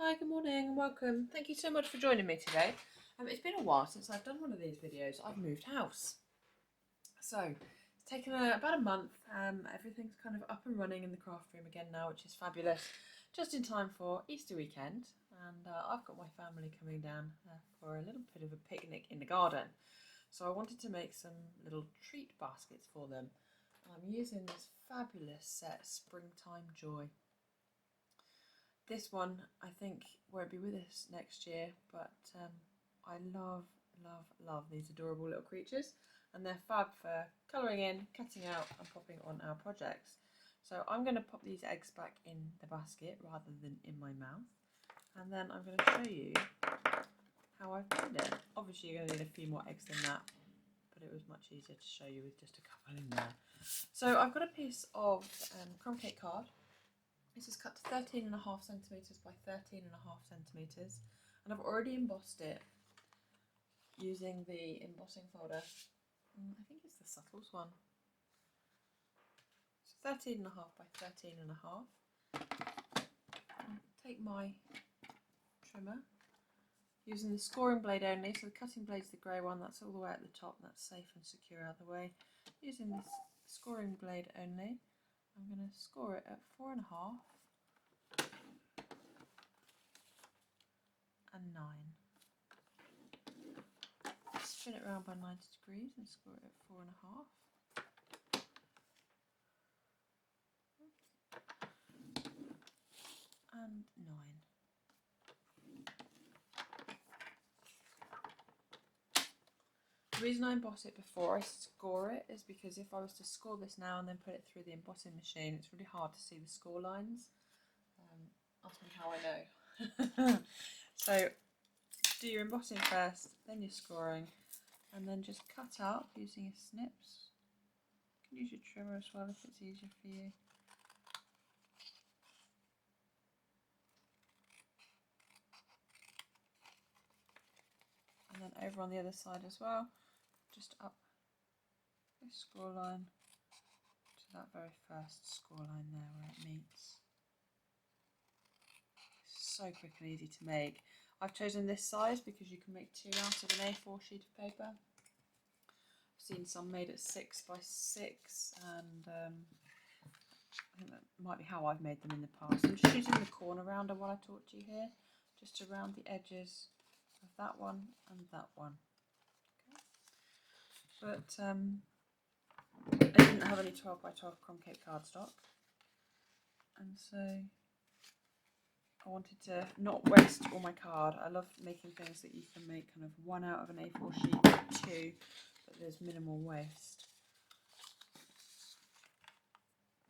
Hi, good morning and welcome. Thank you so much for joining me today. It's been a while since I've done one of these videos. I've moved house. So it's taken about a month. Everything's kind of up and running in the craft room again now, which is fabulous. Just in time for Easter weekend. And I've got my family coming down for a little bit of a picnic in the garden. So I wanted to make some little treat baskets for them. I'm using this fabulous set, Springtime Joy. This one I think won't be with us next year, but I love these adorable little creatures, and they're fab for colouring in, cutting out and popping on our projects. So I'm going to pop these eggs back in the basket rather than in my mouth, and then I'm going to show you how I've made it. Obviously you're going to need a few more eggs than that, but it was much easier to show you with just a couple in there. So I've got a piece of crumb cake card. This is cut to 13.5 centimetres by 13.5 centimetres, and I've already embossed it using the embossing folder. I think it's the Subtles one. So 13.5 by 13.5. Take my trimmer, using the scoring blade only, so the cutting blade's the grey one, that's all the way at the top, that's safe and secure out of the way. Using this scoring blade only, I'm going to score it at 4.5 and 9. Spin it around by 90 degrees and score it at 4.5. And 9. The reason I emboss it before I score it is because if I was to score this now and then put it through the embossing machine, it's really hard to see the score lines. Ask me how I know. So do your embossing first, then your scoring, and then just cut up using your snips. You can use your trimmer as well if it's easier for you. And then over on the other side as well, just up this score line to that very first score line there where it meets. So quick and easy to make. I've chosen this size because you can make 2 out of an A4 sheet of paper. I've seen some made at 6 by 6, and I think that might be how I've made them in the past. I'm just using the corner rounder while I talk to you here, just to round the edges of that one and that one. Okay. But I didn't have any 12 by 12 crumb cake cardstock, and so I wanted to not waste all my card. I love making things that you can make kind of 1 out of an A4 sheet, 2, but there's minimal waste.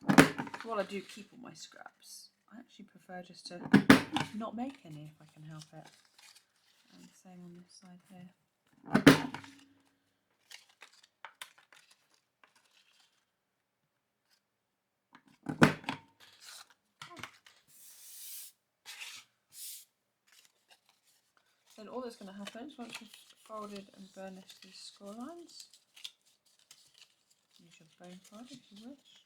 So while I do keep all my scraps, I actually prefer just to not make any if I can help it. And same on this side here. Then all that's going to happen is once you've folded and burnished these score lines, use your bone card if you wish.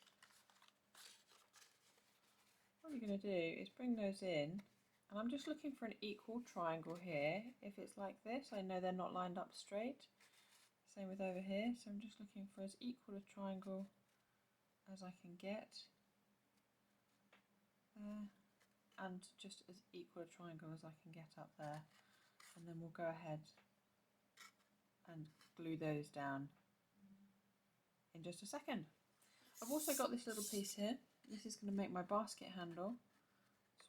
What you're going to do is bring those in, and I'm just looking for an equal triangle here. If it's like this, I know they're not lined up straight. Same with over here, so I'm just looking for as equal a triangle as I can get there, and just as equal a triangle as I can get up there, and then we'll go ahead and glue those down in just a second. I've also got this little piece here. This is going to make my basket handle,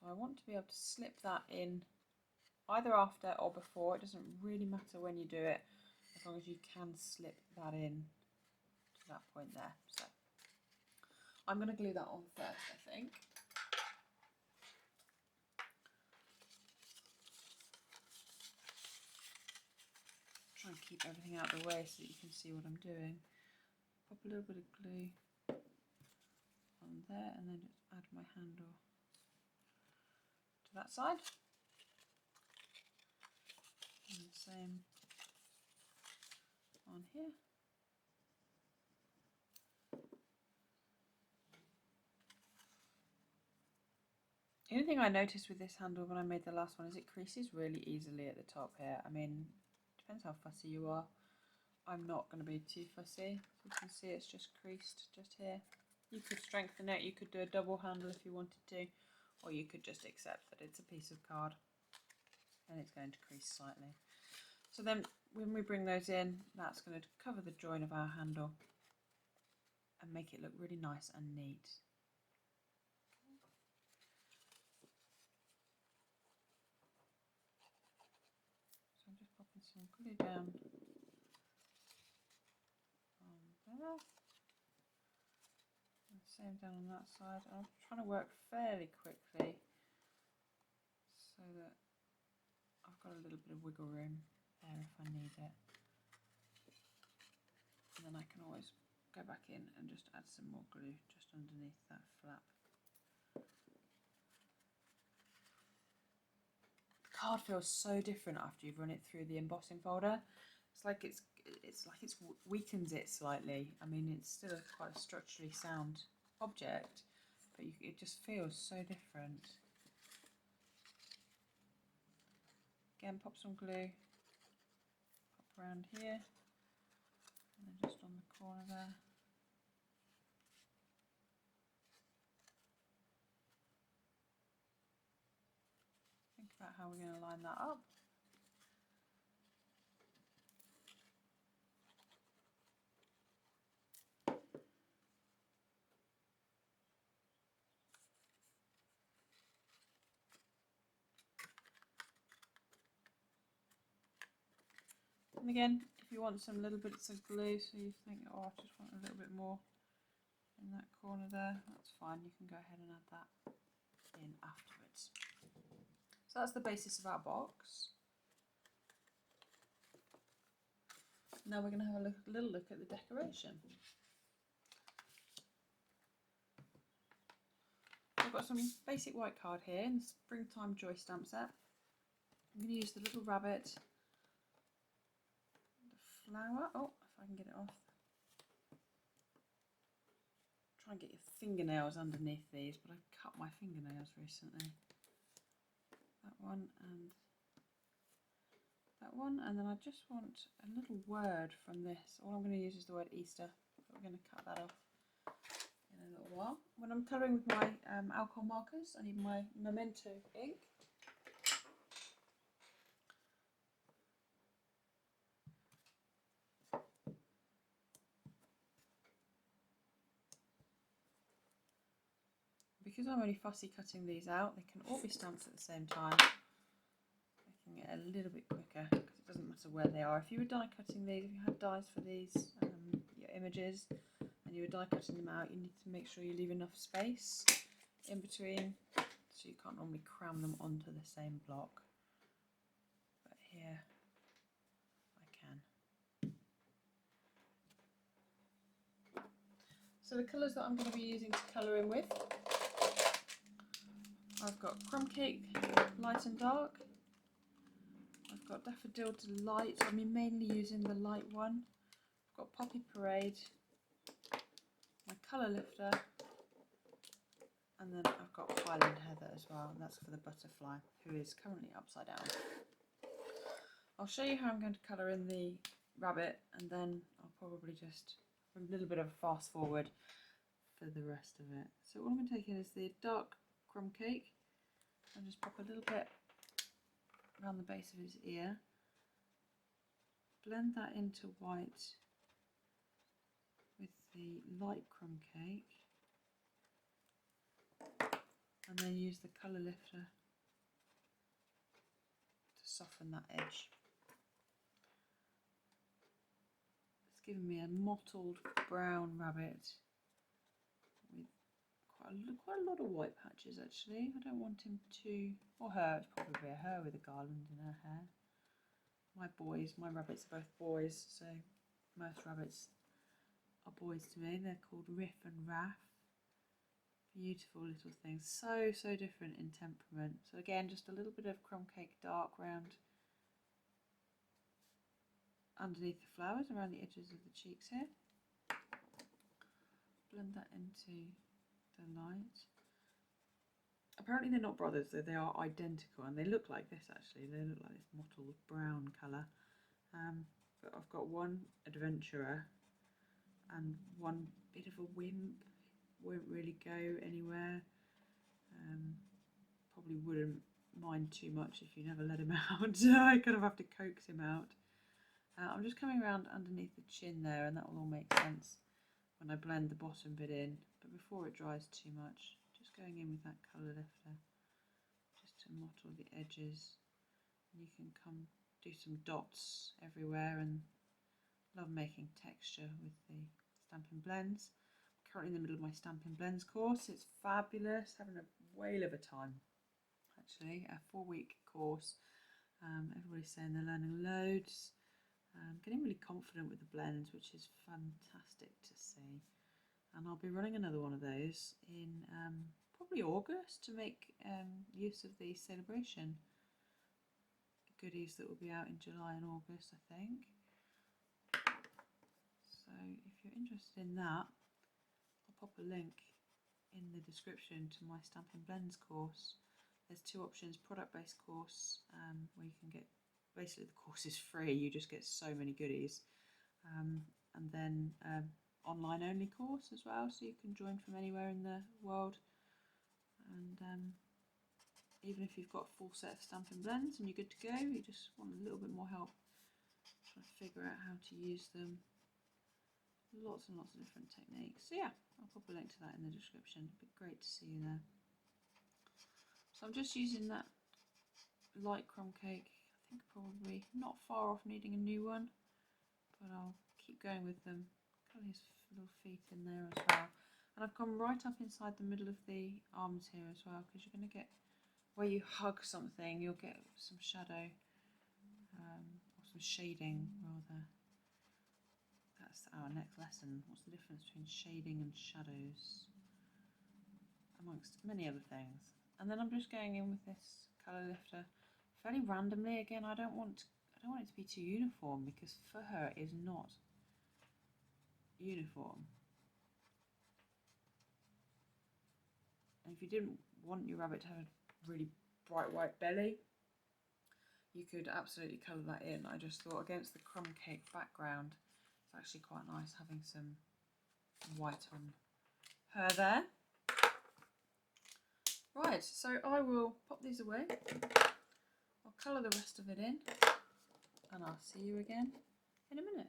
so I want to be able to slip that in either after or before. It doesn't really matter when you do it, as long as you can slip that in to that point there. So I'm going to glue that on first, I think. Try and keep everything out of the way so that you can see what I'm doing. Pop a little bit of glue on there, and then just add my handle to that side. And the same on here. The only thing I noticed with this handle when I made the last one is it creases really easily at the top here. I mean, depends how fussy you are. I'm not going to be too fussy. You can see it's just creased just here. You could strengthen it, you could do a double handle if you wanted to, or you could just accept that it's a piece of card and it's going to crease slightly. So then when we bring those in, that's going to cover the join of our handle and make it look really nice and neat. So I'm just popping some glue down on there. And same down on that side. I'm trying to work fairly quickly so that I've got a little bit of wiggle room there if I need it. And then I can always go back in and just add some more glue just underneath that flap. The card feels so different after you've run it through the embossing folder. It's like it weakens it slightly. I mean, it's still quite a structurally sound object, but it just feels so different. Again, pop some glue, pop around here, and then just on the corner there. Think about how we're going to line that up. And again, if you want some little bits of glue, so you think, oh, I just want a little bit more in that corner there, that's fine. You can go ahead and add that in afterwards. So that's the basis of our box. Now we're going to have a little look at the decoration. I've got some basic white card here in the Springtime Joy stamp set. I'm going to use the little rabbit, the flower, oh, if I can get it off. Try and get your fingernails underneath these, but I cut my fingernails recently. That one and that one, and then I just want a little word from this. All I'm going to use is the word Easter, but we're going to cut that off in a little while. When I'm colouring with my alcohol markers, I need my Memento ink. Because I'm only fussy cutting these out, they can all be stamped at the same time, making it a little bit quicker because it doesn't matter where they are. If you were die cutting these, if you had dies for these, your images, and you were die cutting them out, you need to make sure you leave enough space in between so you can't normally cram them onto the same block. But here I can. So the colours that I'm going to be using to colour in with, I've got Crumb Cake, Light and Dark. I've got Daffodil Delight, I'm mainly using the light one. I've got Poppy Parade, my colour lifter, and then I've got Highland Heather as well, and that's for the butterfly, who is currently upside down. I'll show you how I'm going to colour in the rabbit, and then I'll probably just a little bit of a fast forward for the rest of it. So what I'm going to take in is the dark Crumb Cake. I'll just pop a little bit around the base of his ear, blend that into white with the light Crumb Cake, and then use the colour lifter to soften that edge. It's given me a mottled brown rabbit with quite a lot of white patches actually. I don't want him to, or her, it's probably a her with a garland in her hair. My rabbits are both boys, so most rabbits are boys to me. They're called Riff and Raff. Beautiful little things, so different in temperament. So again, just a little bit of Crumb Cake dark round underneath the flowers, around the edges of the cheeks here. Blend that into the light. apparently they're not brothers, though they are identical, and they look like this actually. They look like this mottled brown colour. But I've got one adventurer and one bit of a wimp. Won't really go anywhere. Probably wouldn't mind too much if you never let him out. I kind of have to coax him out. I'm just coming around underneath the chin there, and that will all make sense when I blend the bottom bit in, but before it dries too much, just going in with that colour lifter just to mottle the edges. And you can come do some dots everywhere, and love making texture with the Stampin' Blends. I'm currently in the middle of my Stampin' Blends course. It's fabulous, having a whale of a time actually. A 4-week course. Everybody's saying they're learning loads. Getting really confident with the blends, which is fantastic to see. And I'll be running another one of those in probably August to make use of the celebration goodies that will be out in July and August, I think. So if you're interested in that, I'll pop a link in the description to my Stampin' Blends course. There's 2 options: product-based course, where you can get, basically the course is free, you just get so many goodies, and then online only course as well, so you can join from anywhere in the world. And even if you've got a full set of Stampin' Blends and you're good to go, you just want a little bit more help trying to figure out how to use them. Lots and lots of different techniques. So yeah, I'll pop a link to that in the description. It'd be great to see you there. So I'm just using that light crumb cake. I think probably not far off needing a new one, but I'll keep going with them. Got his little feet in there as well. And I've gone right up inside the middle of the arms here as well, because you're going to get, where you hug something, you'll get some shadow, or some shading rather. That's our next lesson. What's the difference between shading and shadows, amongst many other things. And then I'm just going in with this colour lifter fairly randomly. Again, I don't want it to be too uniform, because for her it is not uniform. And if you didn't want your rabbit to have a really bright white belly, you could absolutely colour that in. I just thought against the crumb cake background, it's actually quite nice having some white on her there. Right, so I will pop these away. I'll colour the rest of it in, and I'll see you again in a minute.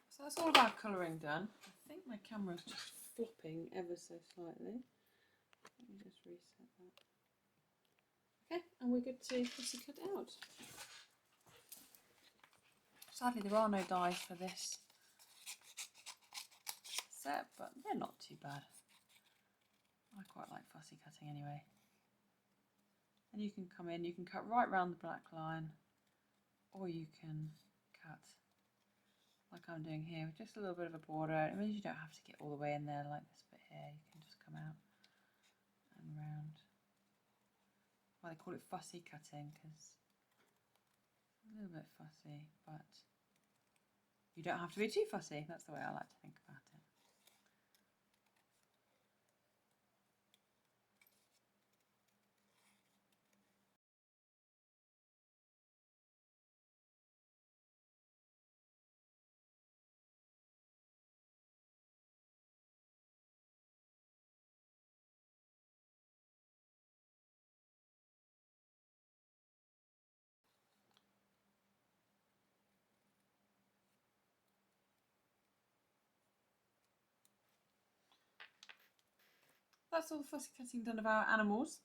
So that's all of our colouring done. I think my camera's just flopping ever so slightly. Let me just reset that. Okay, and we're good to fussy cut out. Sadly, there are no dies for this set, but they're not too bad. I quite like fussy cutting anyway. And you can come in, you can cut right round the black line, or you can cut like I'm doing here with just a little bit of a border. It means you don't have to get all the way in there like this bit here. You can just come out and round. Well, they call it fussy cutting because it's a little bit fussy, but you don't have to be too fussy. That's the way I like to think about it. That's all the fussy cutting done of our animals,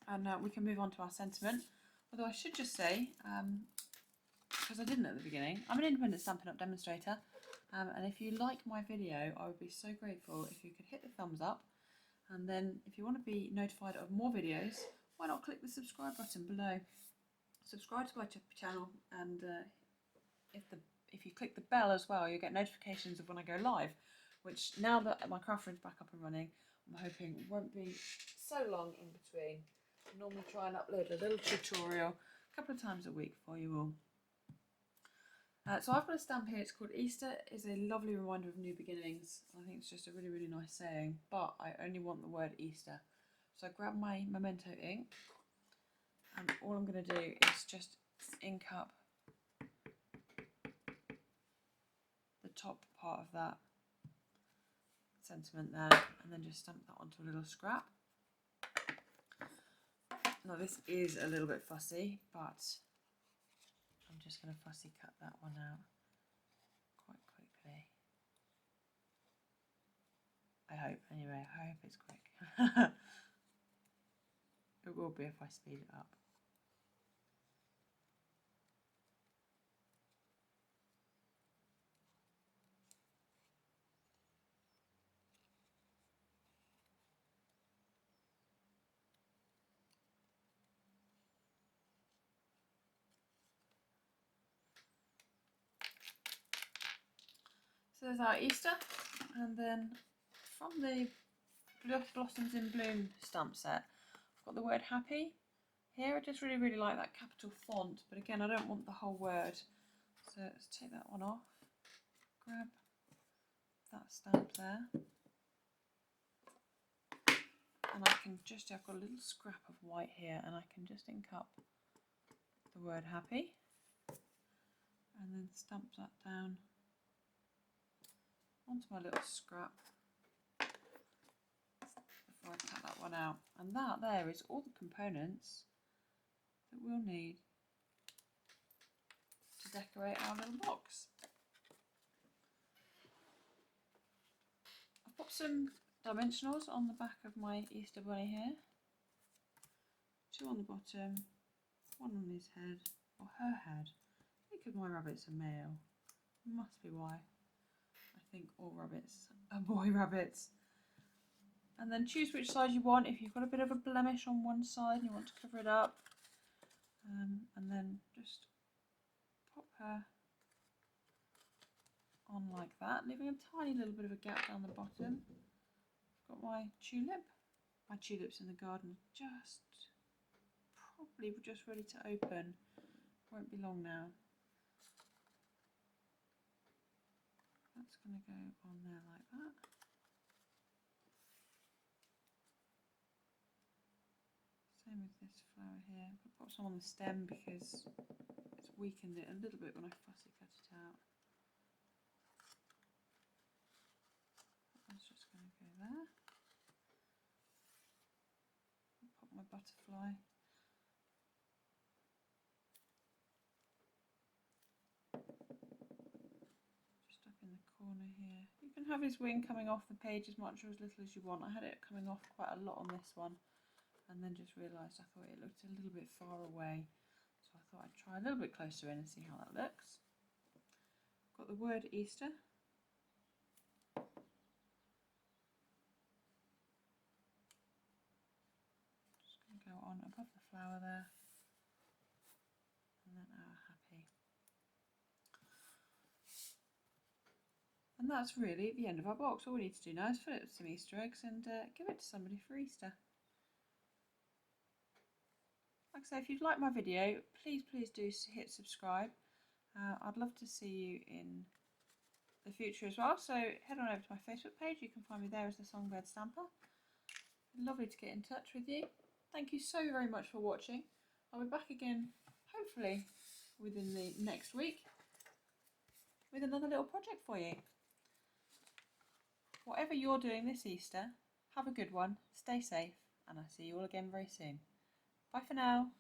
and we can move on to our sentiment. Although I should just say, because I didn't at the beginning, I'm an independent Stampin' Up! Demonstrator, and if you like my video, I would be so grateful if you could hit the thumbs up, and then if you want to be notified of more videos, why not click the subscribe button below. Subscribe to my channel, and if you click the bell as well, you'll get notifications of when I go live, which now that my craft room's back up and running, I'm hoping won't be so long in between. I normally try and upload a little tutorial a couple of times a week for you all. So I've got a stamp here, it's called Easter. It's a lovely reminder of new beginnings. I think it's just a really, really nice saying, but I only want the word Easter. So I grab my Memento ink, and all I'm going to do is just ink up the top part of that sentiment there, and then just stamp that onto a little scrap. Now this is a little bit fussy, but I'm just going to fussy cut that one out quite quickly. I hope, anyway, I hope it's quick. It will be if I speed it up. So there's our Easter, and then from the Blossoms in Bloom stamp set, I've got the word happy here. I just really, really like that capital font, but again, I don't want the whole word. So let's take that one off, grab that stamp there, and I can just, I've got a little scrap of white here, and I can just ink up the word happy, and then stamp that down onto my little scrap before I cut that one out. And that there is all the components that we'll need to decorate our little box. I've got some dimensionals on the back of my Easter bunny here. 2 on the bottom, 1 on his head, or her head, because my rabbits are male. Must be why. I think all rabbits are boy rabbits. And then choose which side you want. If you've got a bit of a blemish on one side and you want to cover it up, and then just pop her on like that, leaving a tiny little bit of a gap down the bottom. I've got my tulip. My tulips in the garden probably just ready to open. Won't be long now. That's going to go on there like that. Same with this flower here. I've got some on the stem because it's weakened it a little bit when I fussy cut it out. That's just going to go there. I'll pop my butterfly. Just up in the corner here. You can have his wing coming off the page as much or as little as you want. I had it coming off quite a lot on this one, and then just realised I thought it looked a little bit far away. So I thought I'd try a little bit closer in and see how that looks. Got the word Easter. Just going to go on above the flower there, and then our happy. And that's really the end of our box. All we need to do now is fill it with some Easter eggs and give it to somebody for Easter. Like I say, if you've liked my video, please do hit subscribe. I'd love to see you in the future as well, so head on over to my Facebook page. You can find me there as the Songbird Stamper. Lovely to get in touch with you. Thank you so very much for watching. I'll be back again hopefully within the next week with another little project for you. Whatever you're doing this Easter, have a good one, stay safe, and I'll see you all again very soon. Bye for now.